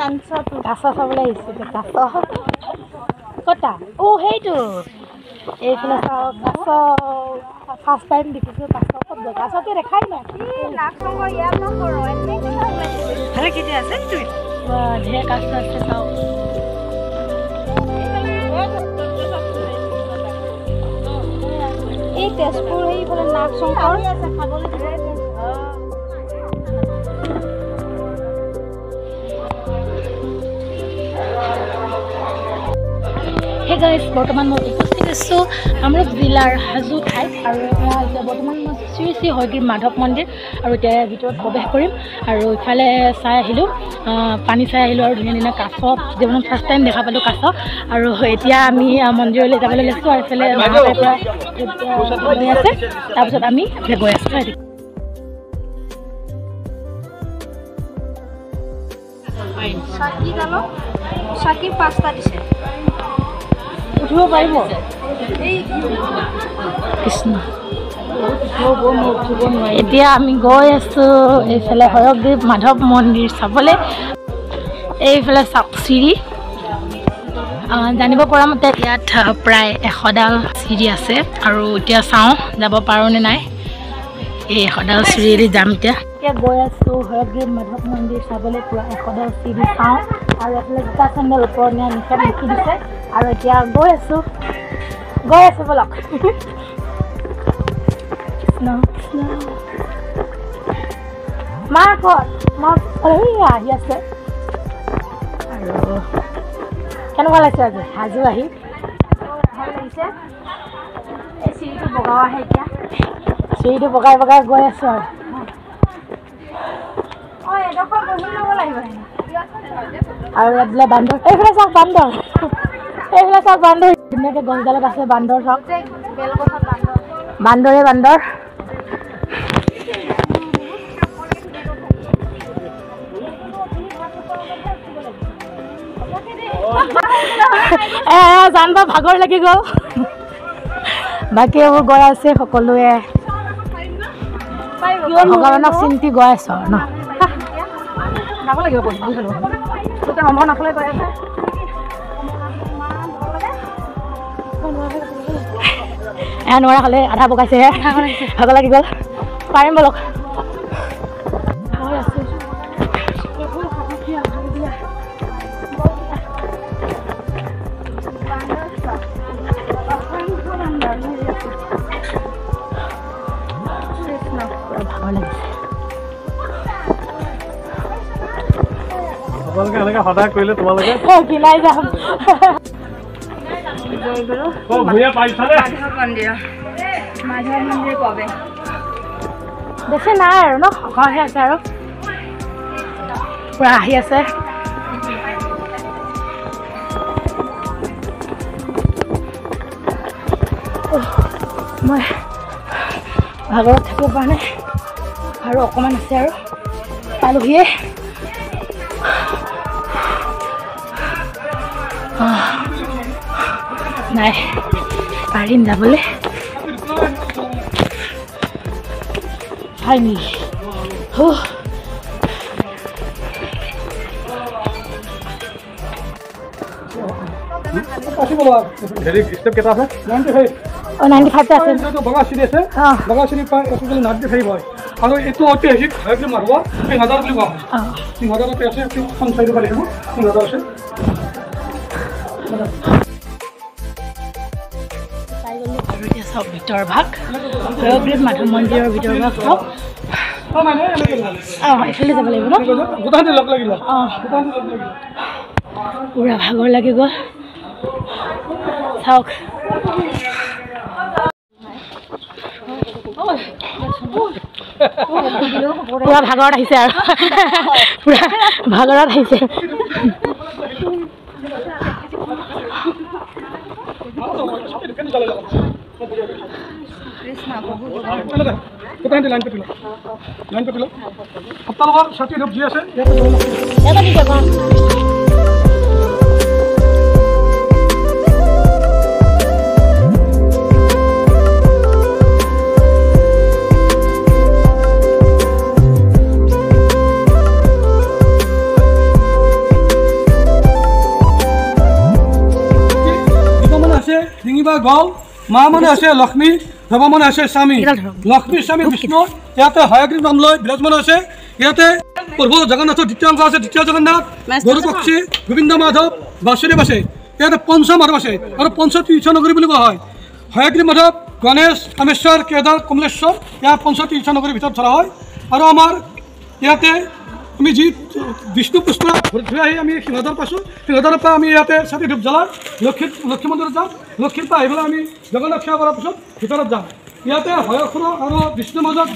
কাছ চাবলৈ আহিছোঁ কাছ কটা সেইটো এইফালে চাওঁ কাছ ফাৰ্ষ্ট টাইম দেখিছোঁ কাছ ক'ত গ'ল কাছটো দেখাই নাই ভালে কেতিয়া আছে ঢেৰ কাছ আছে চাওঁ এই তেজপুৰ সেইফালে নাগ শংকৰ আছে খাবলৈ Hey guys, বৰ্তমান মই উপস্থিত আছোঁ কামৰূপ জিলাৰ হাজো ঠাইত আৰু এতিয়া বৰ্তমান মই শ্ৰী শ্ৰী হয়গ্ৰীৱ মাধৱ মন্দিৰ আৰু এতিয়া ভিতৰত প্ৰৱেশ কৰিম আৰু ইফালে চাই আহিলোঁ পানী চাই আহিলোঁ আৰু ধুনীয়া ধুনীয়া কাছ জীৱনত ফাৰ্ষ্ট টাইম দেখা পালোঁ কাছ আৰু এতিয়া আমি মন্দিৰলৈ যাবলৈ লৈছোঁ আৰু ইফালে মাহঁতে পৰা গৈ আছে তাৰপিছত আমি গৈ আছোঁ চাকি 5টা দিছে উঠিব পাৰিব কৃষ্ণ এতিয়া আমি গৈ আছোঁ এইফালে হয়গ্ৰীৱ মাধৱ মন্দিৰ চাবলৈ এইফালে চাওক চিৰি জানিব পৰা মতে ইয়াত প্ৰায় 100ডাল চিৰি আছে আৰু এতিয়া চাওঁ যাব পাৰোঁ নে নাই এই 100ডাল চিৰিদি যাম এতিয়া গৈ আছোঁ হয়গ্ৰীৱ মাধৱ মন্দিৰ চাবলৈ পুৰা 100ডাল চিৰি চাওঁ আৰু এইফালে জোতা চেণ্ডেল ওপৰত নিয়া নিচেই লিখি দিছে আৰু এতিয়া গৈ আছোঁ বলক কৃষ্ণ কৃষ্ণ মা ক'ত আহি আছে আৰু কেনেকুৱা লাগিছে আজি হাজো আহি ভাল লাগিছে এই চিৰিটো বগাও আহে এতিয়া চিৰিটো বগাই বগাই গৈ আছোঁ আৰু ইয়াত বোলে বান্দৰ এইফালে চাওক বান্দৰ ধুনীয়াকৈ গছডালত আছে বান্দৰ চাওক বান্দৰে বান্দৰ জান বা ভাগৰ লাগি গ'ল বাকী এইবোৰ গৈ আছে সকলোৱে ভগৱানক চিন্তি গৈ আছ ন যাব লাগিব নম্বৰ নাখালে গৈ আছে নোৱাৰা হ'লে আধা বগাইছেহে ভাগৰ লাগি গ'ল পাৰিম বলক ভাগৰ লাগিছে তোমালোকে এনেকৈ সদায় কৰিলে তোমালোকে কিনাই যাম বেছি নাই আৰু ন ঘৰহে আছে আৰু পুৰা আহি আছে মই ভাগৰত থাকিব পৰা নাই আৰু অকণমান আছে আৰু পালোহিয়ে নাই পাৰিম যাবলৈ ফাইনেলি হেৰি ষ্টেপ কেইটা আছে 95 আছে বগা চিৰি আছে বগা চিৰি পাই এইটো 95 হয় আৰু এইটো ঐতিহাসিক হয়গ্ৰীৱ মাধৱ 3000 বুলি কোৱা হয় 3000 আছে এখন চাই দিব লাগিব 3000 আছে ভিতৰ ভাগ হয়গ্ৰীৱ মাধৱ মন্দিৰৰ ভিতৰ ভাগ চাওক এইফালে যাব লাগিব ন পুৰা ভাগৰ লাগি গ'ল চাওক পুৰা ভাগৰত আহিছে আৰু পুৰা ভাগৰত আহিছে লাইন পাতিলো আপোনালোকৰ ছাতি ধূপ যি আছে গল মা মানে হৈছে লক্ষ্মী দেৱ মানে হৈছে স্বামী লক্ষ্মী স্বামী বিষ্ণু ইয়াতে হয়গ্ৰীৱ নাম লৈ বিৰাজমান আছে ইয়াতে প্ৰভু জগন্নাথৰ দ্বিতীয় অংশ আছে দ্বিতীয় জগন্নাথ গৰু পক্ষী গোবিন্দ মাধৱ বাসুদেৱ আছে ইয়াতে পঞ্চ মাধৱ আছে আৰু পঞ্চ তীৰ্থ নগৰী বুলি কোৱা হয় হয়গ্ৰীৱ মাধৱ গণেশ কামেশ্বৰ কেদাৰ কমলেশ্বৰ ইয়াৰ পঞ্চ তীৰ্থ নগৰীৰ ভিতৰত ধৰা হয় আৰু আমাৰ ইয়াতে আমি যি বিষ্ণু পুষ্প ঘূৰি আহি আমি সিংহদ্বাৰ পাইছোঁ সিংহদ্বাৰৰ পৰা আমি ইয়াতে চাতি ধূপ জ্বলাই লক্ষী মন্দিৰত যাম লক্ষীৰ পৰা আহি পেলাই আমি জগন্নাথ সেৱা কৰাৰ পিছত ভিতৰত যাম ইয়াতে হয়সুৰ আৰু বিষ্ণুৰ মাজত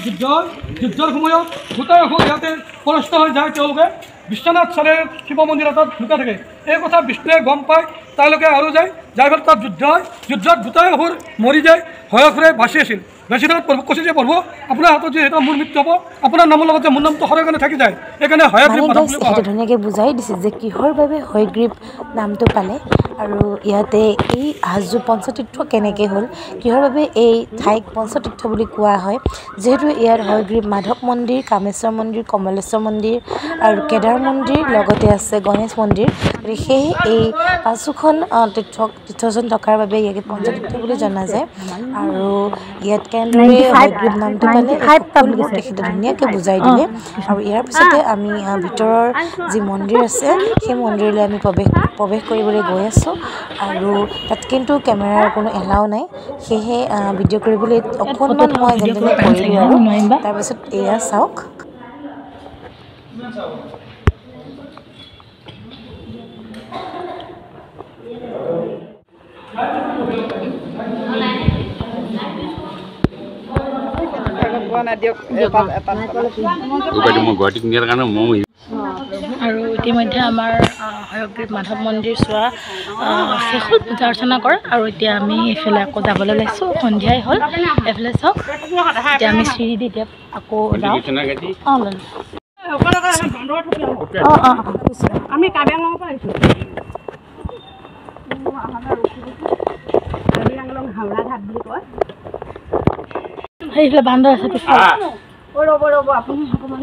যুদ্ধৰ সময়ত গোটেই অসম ইয়াতে পৰাস্ত হৈ যায় তেওঁলোকে বিশ্বনাথ চাৰিআলিৰ শিৱ মন্দিৰ এটাত লুকাই থাকে এই কথা বিষ্ণুৱে গম পায় তেওঁলোকে আৰু যায় যাৰ ফলত তাত যুদ্ধ হয় যুদ্ধত গোটেই অসুৰ মৰি যায় হয়সুৰে বাচি আছিল বাচি থাকাত প্ৰভুক কৈছে যে প্ৰভু আপোনাৰ হাতত যে এটা মোৰ মৃত্যু হ'ব আপোনাৰ নামৰ লগত যে মোৰ নামটো সদায় কাৰণে থাকি যায় সেইকাৰণে হয়গ্ৰীৱ মাধৱ বুলি কোৱা হয় ধুনীয়াকৈ বুজাই দিছে যে কিহৰ বাবে হয়গ্ৰীৱ নামটো পালে আৰু ইয়াতে এই হাজো পঞ্চতীৰ্থ কেনেকৈ হ'ল কিহৰ বাবে এই ঠাইক পঞ্চতীৰ্থ বুলি কোৱা হয় যিহেতু ইয়াত হয়গ্ৰীৱ মাধৱ মন্দিৰ কামেশ্বৰ মন্দিৰ কমলেশ্বৰ মন্দিৰ আৰু কেদাৰ মন্দিৰ লগতে আছে গণেশ মন্দিৰ গতিকে সেয়ে এই পাঁচোখন তীৰ্থস্থান থকাৰ বাবে ইয়াকে পঞ্চতীৰ্থ বুলি জনা যায় আৰু ইয়াত কেনেদৰে হয়গ্ৰীৱ নামটো পালে সকলোবোৰ তেখেতে ধুনীয়াকৈ বুজাই দিলে আৰু ইয়াৰ পিছতে আমি ভিতৰৰ যি মন্দিৰ আছে সেই মন্দিৰলৈ আমি প্ৰৱেশ কৰিবলৈ গৈ আছোঁ আৰু তাত কিন্তু কেমেৰাৰ কোনো এলাও নাই সেয়েহে ভিডিঅ' কৰিবলৈ অকণমান মই যেনে তেনে কৰিলোঁ আৰু তাৰপিছত এয়া চাওক আৰু ইতিমধ্যে আমাৰ হয়গ্ৰীৱ মাধৱ মন্দিৰ চোৱা শেষ হ'ল পূজা অৰ্চনা কৰা আৰু এতিয়া আমি এইফালে আকৌ যাবলৈ ওলাইছোঁ সন্ধিয়াই হ'ল এইফালে চাওক এতিয়া আমি চিৰি দি এতিয়া আকৌ যাওঁ আমি কাৰ্বি-আংলঙৰ পৰা আহিছোঁ কাৰ্বি-আংলং হাওৰা ঘাট বুলি কয় সেইফালে বান্দৰ আছে পিছফালে ৰ'ব আপুনি অকণমান